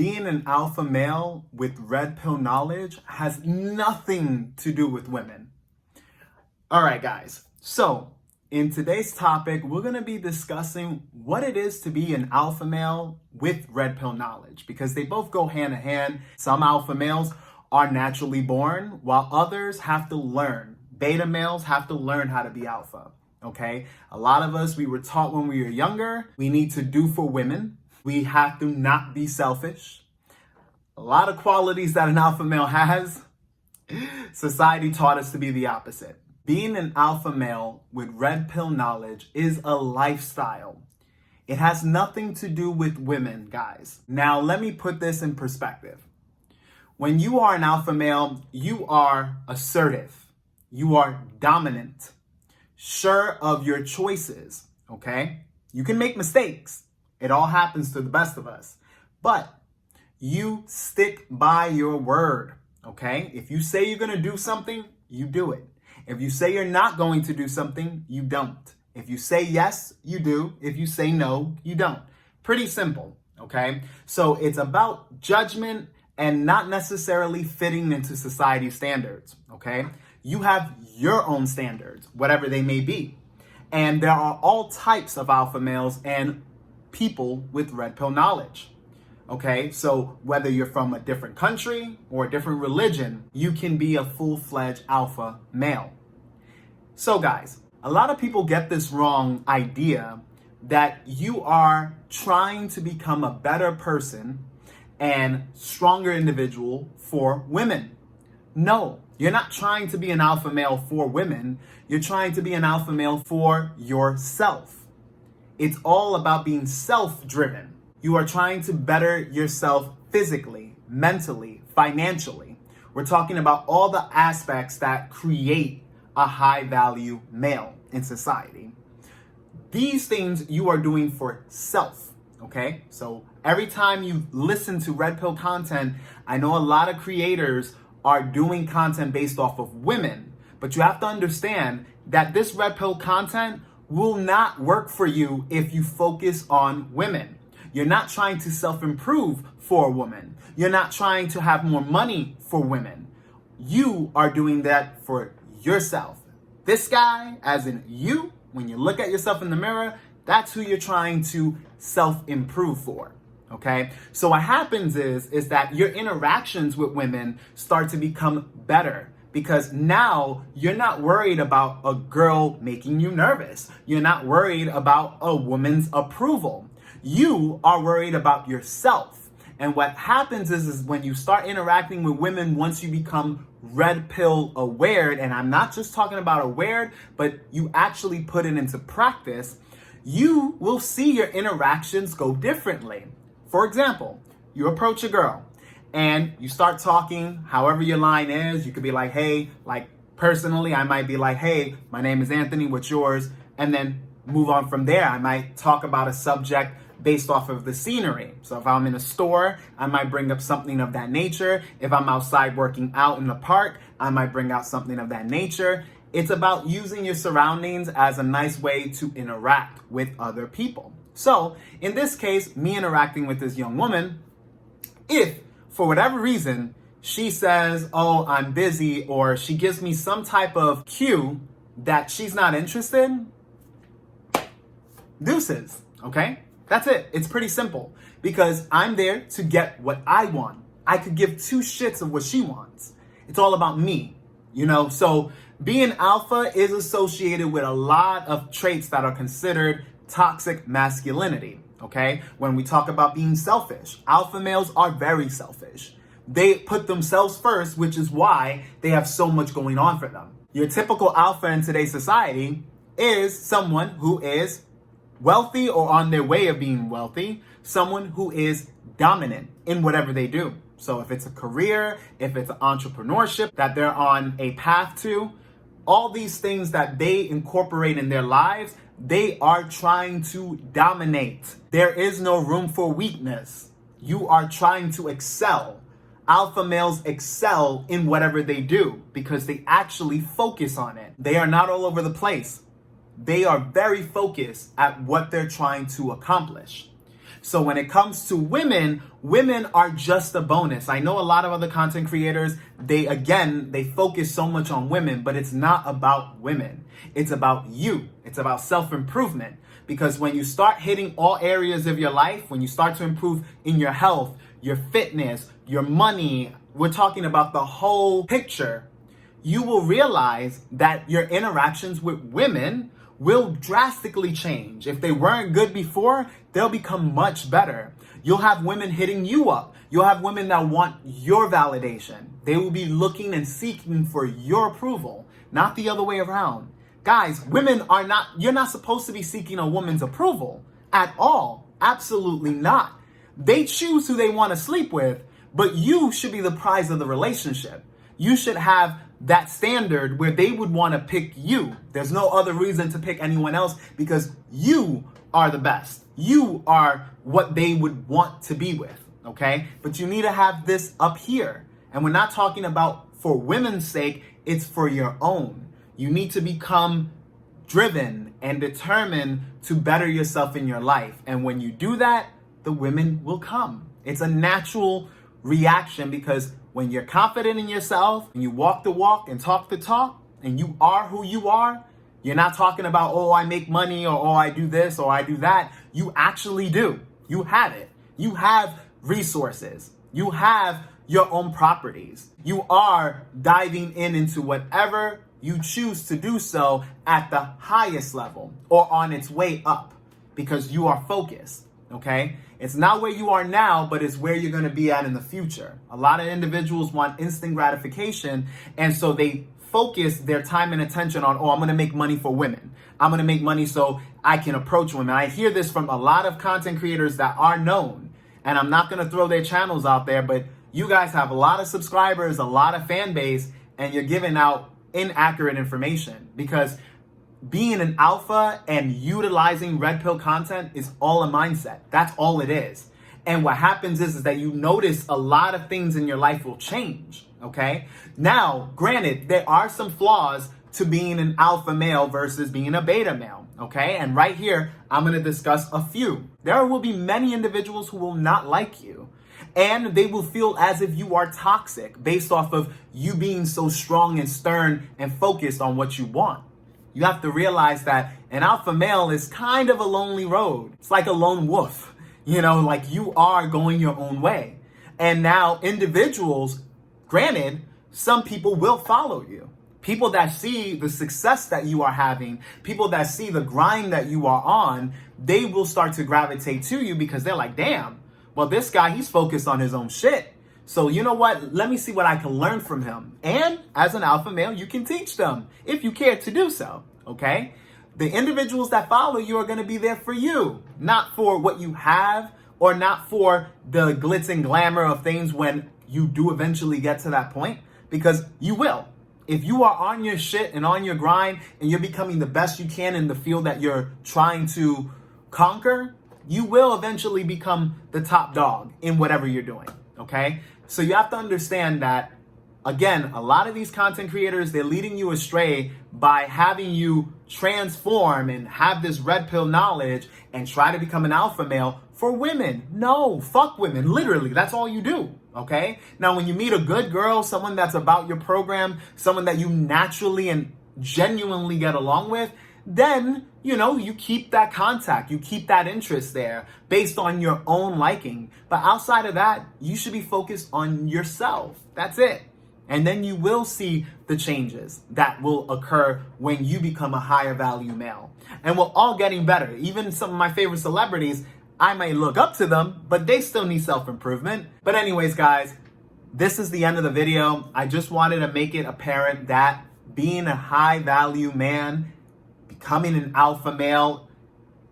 Being an alpha male with red pill knowledge has nothing to do with women. All right, guys. So, in today's topic, we're going to be discussing what it is to be an alpha male with red pill knowledge because they both go hand in hand. Some alpha males are naturally born, while others have to learn. Beta males have to learn how to be alpha. Okay? A lot of us, we were taught when we were younger, we need to do for women. We have to not be selfish. A lot of qualities that an alpha male has, society taught us to be the opposite. Being an alpha male with red pill knowledge is a lifestyle. It has nothing to do with women, guys. Now, let me put this in perspective. When you are an alpha male, you are assertive. You are dominant, sure of your choices, okay? You can make mistakes. It all happens to the best of us. But you stick by your word, okay? If you say you're going to do something, you do it. If you say you're not going to do something, you don't. If you say yes, you do. If you say no, you don't. Pretty simple, okay? So it's about judgment and not necessarily fitting into society's standards, okay? You have your own standards, whatever they may be. And there are all types of alpha males and people with red pill knowledge. Okay, so whether you're from a different country or a different religion, you can be a full-fledged alpha male. So guys, a lot of people get this wrong idea that you are trying to become a better person and stronger individual for women. No, you're not trying to be an alpha male for women. You're trying to be an alpha male for yourself. It's all about being self-driven. You are trying to better yourself physically, mentally, financially. We're talking about all the aspects that create a high-value male in society. These things you are doing for self, okay? So every time you listen to red pill content, I know a lot of creators are doing content based off of women, but you have to understand that this red pill content will not work for you if you focus on women. You're not trying to self-improve for a woman. You're not trying to have more money for women. You are doing that for yourself. This guy, as in you, when you look at yourself in the mirror, that's who you're trying to self-improve for. Okay? So what happens is that your interactions with women start to become better. Because now you're not worried about a girl making you nervous. You're not worried about a woman's approval. You are worried about yourself. And what happens is when you start interacting with women, once you become red pill aware, and I'm not just talking about aware, but you actually put it into practice, you will see your interactions go differently. For example, you approach a girl and you start talking, however your line is. You could be like, hey, like personally, I might be like, hey, my name is Anthony, what's yours? And then move on from there. I might talk about a subject based off of the scenery. So if I'm in a store, I might bring up something of that nature. If I'm outside working out in the park, I might bring out something of that nature. It's about using your surroundings as a nice way to interact with other people. So in this case, me interacting with this young woman, if for whatever reason, she says, oh, I'm busy, or she gives me some type of cue that she's not interested, deuces, okay? That's it. It's pretty simple because I'm there to get what I want. I could give two shits of what she wants. It's all about me, you know? So being alpha is associated with a lot of traits that are considered toxic masculinity. Okay, when we talk about being selfish, alpha males are very selfish. They put themselves first, which is why they have so much going on for them. Your typical alpha in today's society is someone who is wealthy or on their way of being wealthy, someone who is dominant in whatever they do. So if it's a career, if it's entrepreneurship that they're on a path to, all these things that they incorporate in their lives, they are trying to dominate. There is no room for weakness. You are trying to excel. Alpha males excel in whatever they do because they actually focus on it. They are not all over the place. They are very focused at what they're trying to accomplish. So when it comes to women, women are just a bonus. I know a lot of other content creators, they focus so much on women, but it's not about women. It's about you. It's about self-improvement. Because when you start hitting all areas of your life, when you start to improve in your health, your fitness, your money, we're talking about the whole picture, you will realize that your interactions with women will drastically change. If they weren't good before, they'll become much better. You'll have women hitting you up. You'll have women that want your validation. They will be looking and seeking for your approval, not the other way around. Guys, you're not supposed to be seeking a woman's approval at all. Absolutely not. They choose who they want to sleep with, but you should be the prize of the relationship. You should have that standard where they would want to pick you. There's no other reason to pick anyone else because you are the best. You are what they would want to be with, okay? But you need to have this up here. And we're not talking about for women's sake, it's for your own. You need to become driven and determined to better yourself in your life. And when you do that, the women will come. It's a natural reaction because when you're confident in yourself and you walk the walk and talk the talk and you are who you are, you're not talking about, oh, I make money or, oh, I do this or I do that. You actually do. You have it. You have resources. You have your own properties. You are diving into whatever you choose to do so at the highest level or on its way up because you are focused, okay? It's not where you are now, but it's where you're going to be at in the future. A lot of individuals want instant gratification, and so they focus their time and attention on, oh, I'm going to make money for women. I'm going to make money so I can approach women. I hear this from a lot of content creators that are known, and I'm not going to throw their channels out there, but you guys have a lot of subscribers, a lot of fan base, and you're giving out inaccurate information because being an alpha and utilizing red pill content is all a mindset. That's all it is. And what happens is that you notice a lot of things in your life will change, okay? Now, granted, there are some flaws to being an alpha male versus being a beta male, okay? And right here, I'm going to discuss a few. There will be many individuals who will not like you. And they will feel as if you are toxic based off of you being so strong and stern and focused on what you want. You have to realize that an alpha male is kind of a lonely road. It's like a lone wolf, like you are going your own way. And now individuals, granted, some people will follow you. People that see the success that you are having, people that see the grind that you are on, they will start to gravitate to you because they're like, damn, well, this guy, he's focused on his own shit. So you know what? Let me see what I can learn from him. And as an alpha male, you can teach them if you care to do so, okay? The individuals that follow you are going to be there for you, not for what you have or not for the glitz and glamour of things when you do eventually get to that point, because you will. If you are on your shit and on your grind and you're becoming the best you can in the field that you're trying to conquer, you will eventually become the top dog in whatever you're doing, okay? So you have to understand that, again, a lot of these content creators, they're leading you astray by having you transform and have this red pill knowledge and try to become an alpha male for women. No, fuck women. Literally, that's all you do, okay? Now, when you meet a good girl, someone that's about your program, someone that you naturally and genuinely get along with, then, you keep that contact, you keep that interest there based on your own liking. But outside of that, you should be focused on yourself. That's it. And then you will see the changes that will occur when you become a higher value male. And we're all getting better. Even some of my favorite celebrities, I might look up to them, but they still need self-improvement. But anyways, guys, this is the end of the video. I just wanted to make it apparent that being a high value man, becoming an alpha male,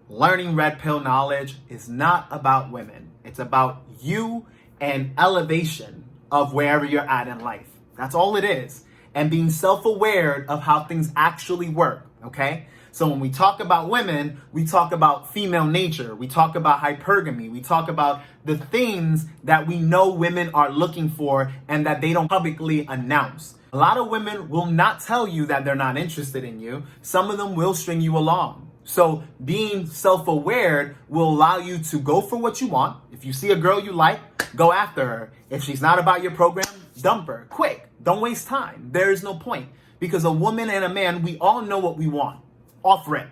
learning red pill knowledge is not about women. It's about you and elevation of wherever you're at in life. That's all it is. And being self-aware of how things actually work, okay? So when we talk about women, we talk about female nature. We talk about hypergamy. We talk about the things that we know women are looking for and that they don't publicly announce. A lot of women will not tell you that they're not interested in you. Some of them will string you along. So being self-aware will allow you to go for what you want. If you see a girl you like, go after her. If she's not about your program, dump her. Quick. Don't waste time. There is no point. Because a woman and a man, we all know what we want. Off rip.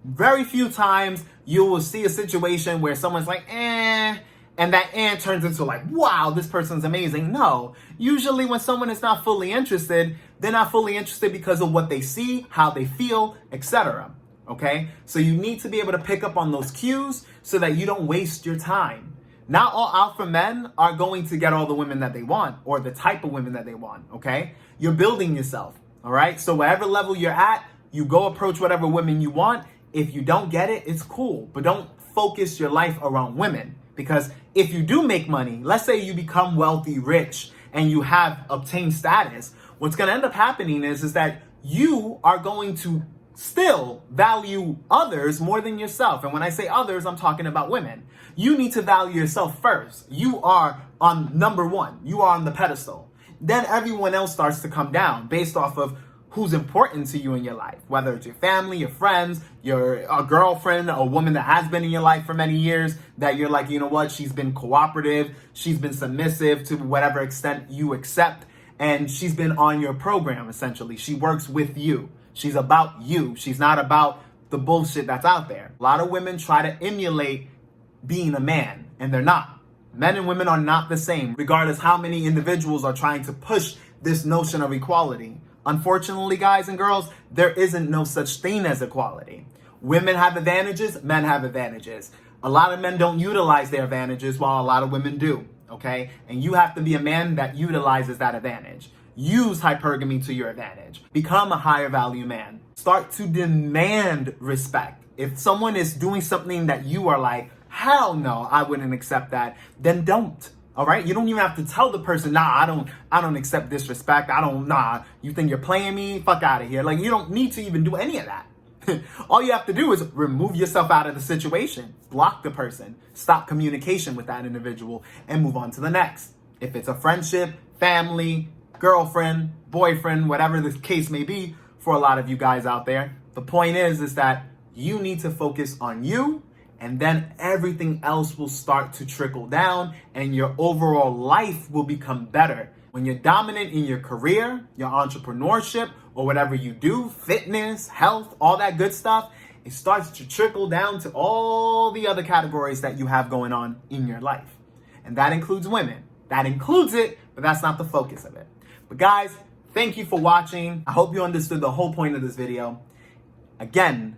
Very few times you will see a situation where someone's like, and that turns into like, wow, this person's amazing. No. Usually when someone is not fully interested, they're not fully interested because of what they see, how they feel, etc. Okay? So you need to be able to pick up on those cues so that you don't waste your time. Not all alpha men are going to get all the women that they want or the type of women that they want, okay? You're building yourself, all right? So whatever level you're at, you go approach whatever women you want. If you don't get it, it's cool. But don't focus your life around women. Because if you do make money, let's say you become wealthy, rich, and you have obtained status, what's going to end up happening is that you are going to still value others more than yourself. And when I say others, I'm talking about women. You need to value yourself first. You are on number one. You are on the pedestal. Then everyone else starts to come down based off of who's important to you in your life, whether it's your family, your friends, a girlfriend, a woman that has been in your life for many years, that you're like, you know what, she's been cooperative, she's been submissive to whatever extent you accept, and she's been on your program, essentially. She works with you. She's about you. She's not about the bullshit that's out there. A lot of women try to emulate being a man, and they're not. Men and women are not the same, regardless how many individuals are trying to push this notion of equality. Unfortunately, guys and girls, there isn't no such thing as equality. Women have advantages, men have advantages. A lot of men don't utilize their advantages while a lot of women do, okay? And you have to be a man that utilizes that advantage. Use hypergamy to your advantage. Become a higher value man. Start to demand respect. If someone is doing something that you are like, hell no, I wouldn't accept that, then don't. All right? You don't even have to tell the person, nah, I don't accept disrespect. You think you're playing me? Fuck out of here. Like, you don't need to even do any of that. All you have to do is remove yourself out of the situation, block the person, stop communication with that individual, and move on to the next. If it's a friendship, family, girlfriend, boyfriend, whatever the case may be for a lot of you guys out there, the point is that you need to focus on you, and then everything else will start to trickle down and your overall life will become better. When you're dominant in your career, your entrepreneurship, or whatever you do, fitness, health, all that good stuff, it starts to trickle down to all the other categories that you have going on in your life. And that includes women. That includes it, but that's not the focus of it. But guys, thank you for watching. I hope you understood the whole point of this video. Again,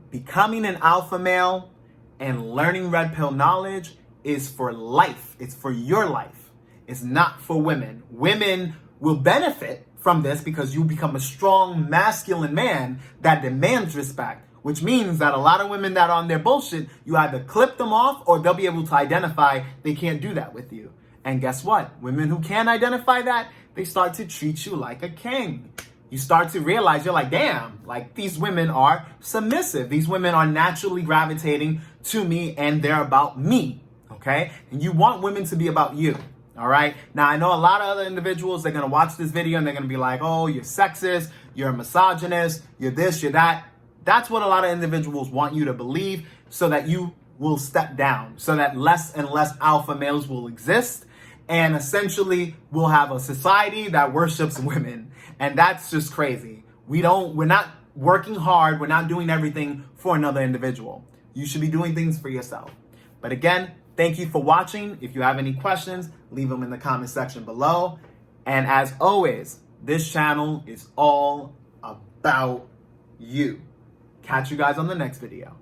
becoming an alpha male and learning red pill knowledge is for life. It's for your life. It's not for women. Women will benefit from this because you become a strong, masculine man that demands respect, which means that a lot of women that are on their bullshit, you either clip them off or they'll be able to identify they can't do that with you. And guess what? Women who can identify that, they start to treat you like a king. You start to realize, you're like, damn, like these women are submissive. These women are naturally gravitating to me and they're about me, okay? And you want women to be about you, all right? Now, I know a lot of other individuals, they're gonna watch this video and they're gonna be like, oh, you're sexist, you're a misogynist, you're this, you're that. That's what a lot of individuals want you to believe so that you will step down, so that less and less alpha males will exist. And essentially, we'll have a society that worships women. And that's just crazy. We're not working hard. We're not doing everything for another individual. You should be doing things for yourself. But again, thank you for watching. If you have any questions, leave them in the comment section below. And as always, this channel is all about you. Catch you guys on the next video.